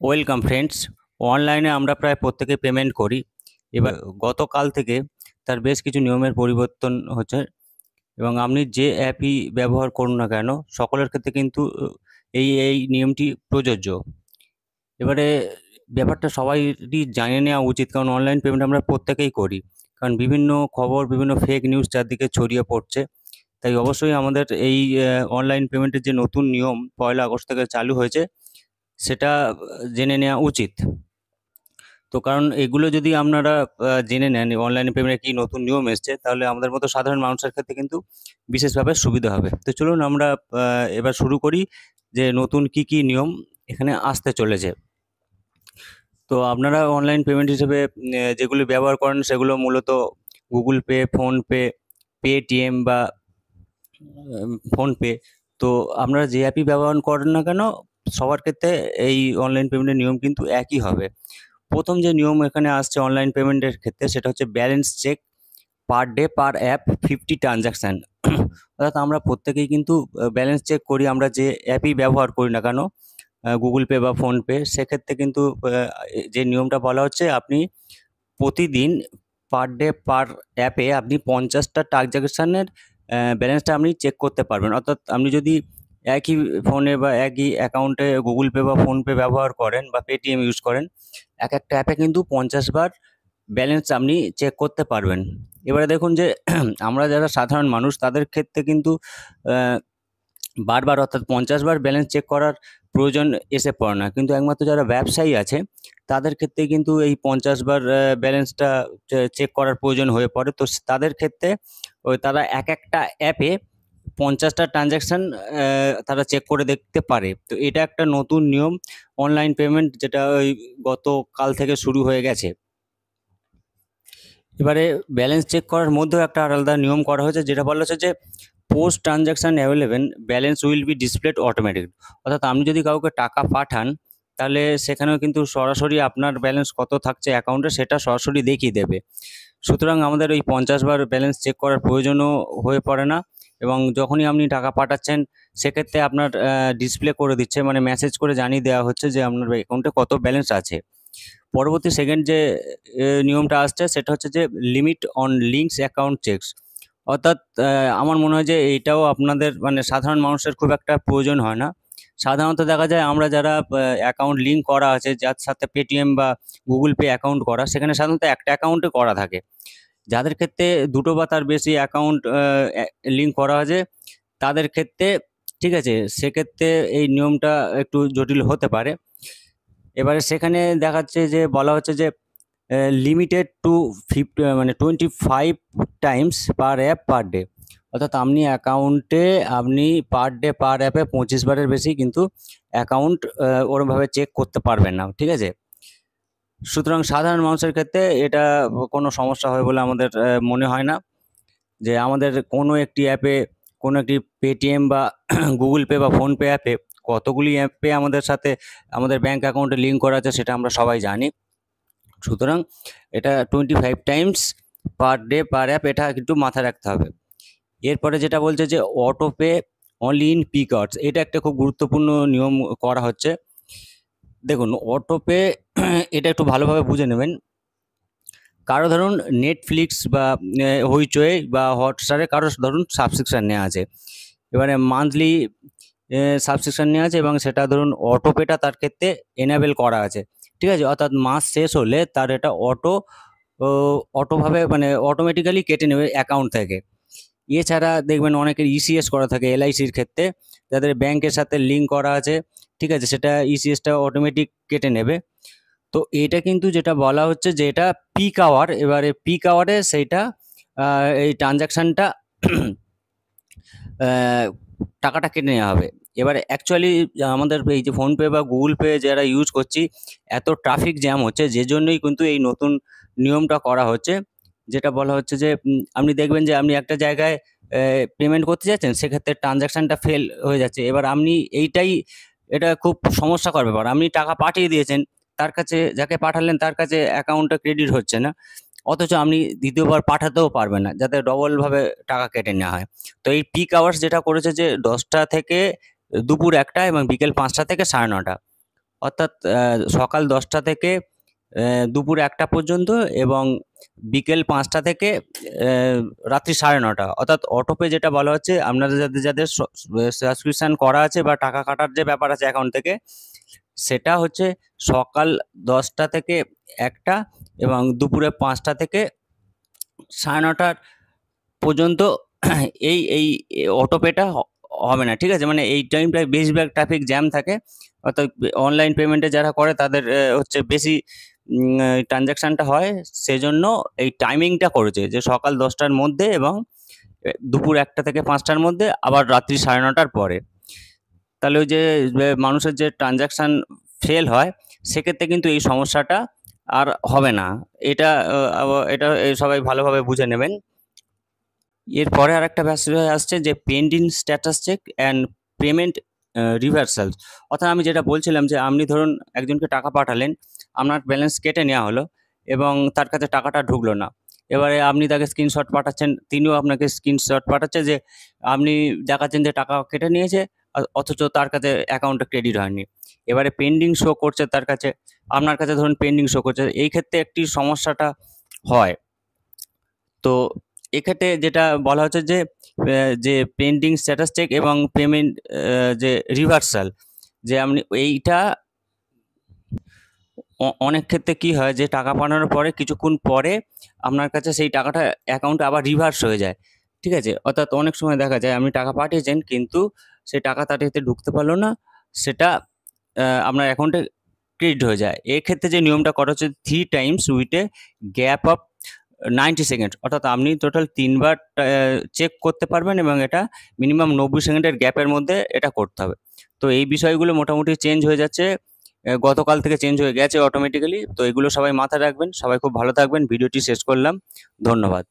Welcome friends. অনলাইনে আমরা প্রায় প্রত্যেকে পেমেন্ট করি। এবার গতকাল থেকে তার বেশ কিছু নিয়মের পরিবর্তন হচ্ছে এবং আপনি যে অ্যাপই ব্যবহার করুন না কেন সকলের ক্ষেত্রে কিন্তু এই নিয়মটি প্রযোজ্য। এবারে ব্যাপারটা সবারই জানিয়ে নেওয়া উচিত, কারণ অনলাইন পেমেন্ট আমরা প্রত্যেকেই করি। কারণ বিভিন্ন খবর, বিভিন্ন ফেক নিউজ চারদিকে ছড়িয়ে পড়ছে। তাই অবশ্যই আমাদের এই অনলাইন পেমেন্টের যে নতুন নিয়ম 1 আগস্ট থেকে চালু হয়েছে সেটা জেনে নেওয়া উচিত। তো কারণ এগুলো যদি আপনারা জেনে নেন অনলাইন পেমেন্টে কি নতুন নিয়ম এসছে, তাহলে আমাদের মতো সাধারণ মানুষের ক্ষেত্রে কিন্তু বিশেষভাবে সুবিধা হবে। তো চলুন আমরা এবার শুরু করি যে নতুন কি কি নিয়ম এখানে আসতে চলেছে। তো আপনারা অনলাইন পেমেন্ট হিসেবে যেগুলি ব্যবহার করেন সেগুলো মূলত গুগল পে, ফোনপে, পেটিএম বা ফোনপে। তো আপনারা যে অ্যাপই ব্যবহার করেন না কেন সবার ক্ষেত্রে এই অনলাইন পেমেন্টের নিয়ম কিন্তু একই হবে। প্রথম যে নিয়ম এখানে আসছে অনলাইন পেমেন্টের ক্ষেত্রে সেটা হচ্ছে balance check per day per app 50 transaction. অর্থাৎ আমরা প্রত্যেকেই কিন্তু ব্যালেন্স চেক করি, আমরা যে অ্যাপই ব্যবহার করি না কেন, গুগল পে বা ফোনপে, সেক্ষেত্রে কিন্তু যে নিয়মটা বলা হচ্ছে আপনি প্রতিদিন পার ডে পার অ্যাপে আপনি 50টা ট্রানজ্যাকশানের ব্যালেন্সটা আপনি চেক করতে পারবেন। অর্থাৎ আপনি যদি একই ফোনে বা একই অ্যাকাউন্টে গুগল পে বা ফোনপে ব্যবহার করেন বা পেটিএম ইউজ করেন, একটা অ্যাপে কিন্তু 50 বার ব্যালেন্স আপনি চেক করতে পারবেন। এবারে দেখুন যে আমরা যারা সাধারণ মানুষ তাদের ক্ষেত্রে কিন্তু বারবার অর্থাৎ 50 বার ব্যালেন্স চেক করার প্রয়োজন এসে পড়ে না। কিন্তু একমাত্র যারা ব্যবসায়ী আছে তাদের ক্ষেত্রে কিন্তু এই 50 বার ব্যালেন্সটা চেক করার প্রয়োজন হয়ে পড়ে। তো তাদের ক্ষেত্রে তারা একটা অ্যাপে 50টা ট্রানজ্যাকশান তারা চেক করে দেখতে পারে। তো এটা একটা নতুন নিয়ম অনলাইন পেমেন্ট, যেটা ওই গতকাল থেকে শুরু হয়ে গেছে। এবারে ব্যালেন্স চেক করার মধ্যেও একটা আলাদা নিয়ম করা হয়েছে, যেটা বলা হচ্ছে যে post transaction available balance will be displayed automatic. অর্থাৎ আপনি যদি কাউকে টাকা পাঠান তাহলে সেখানেও কিন্তু সরাসরি আপনার ব্যালেন্স কত থাকছে অ্যাকাউন্টে সেটা সরাসরি দেখিয়ে দেবে। সুতরাং আমাদের ওই 50 বার ব্যালেন্স চেক করার প্রয়োজনও হয়ে পড়ে না। এবং যখনই আপনি টাকা পাঠাচ্ছেন সেক্ষেত্রে আপনার ডিসপ্লে করে দিচ্ছে, মানে মেসেজ করে জানিয়ে দেওয়া হচ্ছে যে আপনার অ্যাকাউন্টে কত ব্যালেন্স আছে। পরবর্তী সেকেন্ড যে নিয়মটা আসছে সেটা হচ্ছে যে limit on links account checks. অর্থাৎ আমার মনে হয় যে এইটাও আপনাদের মানে সাধারণ মানুষের খুব একটা প্রয়োজন হয় না। সাধারণত দেখা যায় আমরা যারা অ্যাকাউন্ট লিঙ্ক করা আছে, যার সাথে পেটিএম বা গুগল পে অ্যাকাউন্ট করা, সেখানে সাধারণত একটা অ্যাকাউন্টে করা থাকে। যাদের ক্ষেত্রে দুটো বা তার বেশি অ্যাকাউন্ট লিঙ্ক করা আছে তাদের ক্ষেত্রে ঠিক আছে, সেক্ষেত্রে এই নিয়মটা একটু জটিল হতে পারে। এবারে সেখানে দেখাচ্ছে যে বলা হচ্ছে যে limited to 25 times per app per day. অর্থাৎ আপনি অ্যাকাউন্টে আপনি পার ডে পার অ্যাপে 25 বারের বেশি কিন্তু অ্যাকাউন্ট ওরমভাবে চেক করতে পারবেন না, ঠিক আছে? সুতরাং সাধারণ মানুষের ক্ষেত্রে এটা কোনো সমস্যা হবে বলে আমাদের মনে হয় না। যে আমাদের কোনো একটি অ্যাপে, কোনো একটি পেটিএম বা গুগল পে বা ফোনপে অ্যাপে কতগুলি অ্যাপে আমাদের সাথে আমাদের ব্যাঙ্ক অ্যাকাউন্টে লিঙ্ক করা আছে সেটা আমরা সবাই জানি। সুতরাং এটা 25 times per day per app, এটা কিন্তু মাথায় রাখতে হবে। এরপরে যেটা বলছে যে auto pay only in peak hours, এটা একটা খুব গুরুত্বপূর্ণ নিয়ম করা হচ্ছে। দেখুন অটো পে এটা একটু ভালোভাবে বুঝে নেবেন। কারো ধরুন নেটফ্লিক্স বা হইচই বা হটস্টারে কারো ধরুন সাবস্ক্রিপশান নেওয়া আছে। এবারে মান্থলি সাবস্ক্রিপশান নেওয়া আছে এবং সেটা ধরুন অটো পেটা তার ক্ষেত্রে এনেবেল করা আছে, ঠিক আছে? অর্থাৎ মাস শেষ হলে তার এটা অটোভাবে মানে অটোমেটিক্যালি কেটে নেবে অ্যাকাউন্ট থেকে। এছাড়া দেখবেন অনেকের ইসিএস করা থাকে এলআইসির ক্ষেত্রে, যাদের ব্যাংকের সাথে লিঙ্ক করা আছে, ঠিক আছে, সেটা ইসিএসটা অটোমেটিক কেটে নেবে। তো এটা কিন্তু যেটা বলা হচ্ছে যে এটা পিক আওয়ার, এবারে পিক আওয়ারে সেইটা এই ট্রানজ্যাকশানটা টাকাটা কেটে নেওয়া হবে। এবারে অ্যাকচুয়ালি আমাদের এই যে ফোনপে বা গুগল পে যারা ইউজ করছি, এত ট্রাফিক জ্যাম হচ্ছে যে জন্যই কিন্তু এই নতুন নিয়মটা করা হচ্ছে। যেটা বলা হচ্ছে যে আপনি দেখবেন যে আপনি একটা জায়গায় পেমেন্ট করতে যাচ্ছেন, সেক্ষেত্রে ট্রানজ্যাকশানটা ফেল হয়ে যাচ্ছে। এবার আপনি এটা খুব সমস্যাকর ব্যাপার। আপনি টাকা পাঠিয়ে দিয়েছেন, তার কাছে যাকে পাঠালেন তার কাছে অ্যাকাউন্টটা ক্রেডিট হচ্ছে না। অথচ আপনি দ্বিতীয়বার পাঠাতেও পারবেন না, যাতে ডবলভাবে টাকা কেটে নেওয়া হয়। তো এই পিক আওয়ার্স যেটা করেছে যে 10টা থেকে দুপুর 1টা এবং বিকেল 5টা থেকে 9:30। অর্থাৎ সকাল 10টা থেকে দুপুর 1টা পর্যন্ত এবং বিকেল 5টা থেকে রাত্রি 9:30। অর্থাৎ অটোপে যেটা বলা হচ্ছে, আপনাদের যাদের যাদের সাবস্ক্রিপশন করা আছে বা টাকা কাটার যে ব্যাপার আছে অ্যাকাউন্ট থেকে, সেটা হচ্ছে সকাল 10টা থেকে 1টা এবং দুপুরে 5টা থেকে 9:30 পর্যন্ত এই অটোপেটা হবে না, ঠিক আছে? মানে এই টাইমটায় বেশিরভাগ ট্রাফিক জ্যাম থাকে। অর্থাৎ অনলাইন পেমেন্টে যারা করে তাদের হচ্ছে বেশি ট্রানজ্যাকশানটা হয়, সেজন্য এই টাইমিংটা করেছে যে সকাল 10টার মধ্যে এবং দুপুর 1টা থেকে 5টার মধ্যে, আবার রাত্রি 9:30টার পরে। তাহলে ওই যে মানুষের যে ট্রানজ্যাকশান ফেল হয়, সেক্ষেত্রে কিন্তু এই সমস্যাটা আর হবে না। এটা এটা সবাই ভালোভাবে বুঝে নেবেন। এরপরে আরেকটা বিষয় আসছে যে pending status check and payment reversal. অর্থাৎ আমি যেটা বলছিলাম যে আপনি ধরুন একজনকে টাকা পাঠালেন, আপনার ব্যালেন্স কেটে নেওয়া হলো এবং তার কাছে টাকাটা ঢুকলো না। এবারে আপনি তাকে স্ক্রিনশট পাঠাচ্ছেন, তিনিও আপনাকে স্ক্রিনশট পাঠাচ্ছে যে আপনি দেখাচ্ছেন যে টাকা কেটে নিয়েছে, অথচ তার কাছে অ্যাকাউন্টে ক্রেডিট হয়নি। এবারে পেন্ডিং শো করছে তার কাছে, আপনার কাছে ধরুন পেন্ডিং শো করছে। এই ক্ষেত্রে একটি সমস্যাটা হয়। তো এক্ষেত্রে যেটা বলা হচ্ছে যে পেন্ডিং স্ট্যাটাস চেক এবং পেমেন্ট যে রিভার্সাল, যে আপনি এইটা অনেক ক্ষেত্রে কি হয় যে টাকা পাঠানোর পরে কিছুক্ষণ পরে আপনার কাছে সেই টাকাটা অ্যাকাউন্টে আবার রিভার্স হয়ে যায়, ঠিক আছে? অর্থাৎ অনেক সময় দেখা যায় আপনি টাকা পাঠিয়েছেন কিন্তু সেই টাকা তার এতে ঢুকতে পারলো না, সেটা আপনার অ্যাকাউন্টে ক্রেডিট হয়ে যায়। এক্ষেত্রে যে নিয়মটা করা হচ্ছে 3 Times with a gap of 90 seconds. অর্থাৎ আপনি টোটাল 3 বার চেক করতে পারবেন এবং এটা মিনিমাম 90 সেকেন্ডের গ্যাপের মধ্যে এটা করতে হবে। তো এই বিষয়গুলো মোটামুটি চেঞ্জ হয়ে যাচ্ছে, গতকাল থেকে চেঞ্জ হয়ে গেছে অটোমেটিক্যালি। তো এগুলো সবাই মাথায় রাখবেন। সবাই খুব ভালো থাকবেন। ভিডিওটি শেষ করলাম। ধন্যবাদ।